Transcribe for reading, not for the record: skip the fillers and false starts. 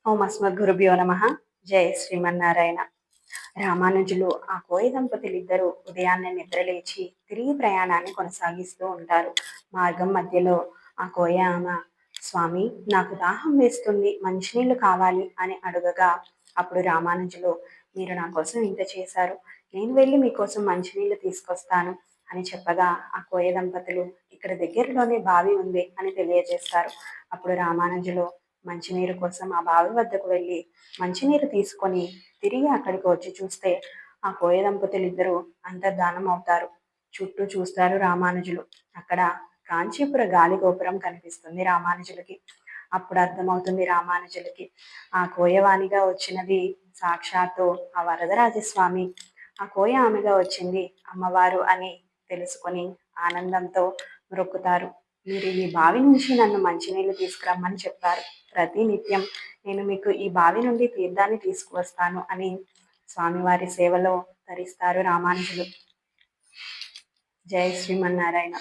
ఓం అస్మద్గురుభ్యో నమః. జై శ్రీమన్నారాయణ. రామానుజులు ఆ కోయ దంపతులిద్దరూ ఉదయాన్నే నిద్రలేచి తిరిగి ప్రయాణాన్ని కొనసాగిస్తూ ఉంటారు. మార్గం మధ్యలో ఆ కోయ ఆమె, స్వామి, నాకు దాహం వేస్తుంది, మంచినీళ్లు కావాలి అని అడుగగా, అప్పుడు రామానుజులు, మీరు నా కోసం ఇంత చేశారు, నేను వెళ్ళి మీకోసం మంచినీళ్లు తీసుకొస్తాను అని చెప్పగా, ఆ కోయ దంపతులు ఇక్కడ దగ్గరలోనే బావి ఉంది అని తెలియజేస్తారు. అప్పుడు రామానుజులు మంచినీరు కోసం ఆ బావి వద్దకు వెళ్ళి మంచినీరు తీసుకొని తిరిగి అక్కడికి వచ్చి చూస్తే ఆ కోయ దంపతులు ఇద్దరు అంతర్ధానం అవుతారు. చుట్టూ చూస్తారు రామానుజులు. అక్కడ కాంచీపుర గాలి గోపురం కనిపిస్తుంది రామానుజులకి. అప్పుడు అర్థమవుతుంది రామానుజులకి, ఆ కోయవాణిగా వచ్చినది సాక్షాత్తు ఆ వరదరాజస్వామి, ఆ కోయ ఆమెగా వచ్చింది అమ్మవారు అని తెలుసుకొని ఆనందంతో మ్రొక్కుతారు. మీరు ఈ బావి నుంచి నన్ను మంచినీళ్ళు తీసుకురమ్మని చెప్పారు, ప్రతి నిత్యం నేను మీకు ఈ బావి నుండి తీర్థాన్ని తీసుకువస్తాను అని స్వామివారి సేవలో తరిస్తారు రామానుజులు. జై శ్రీమన్నారాయణ.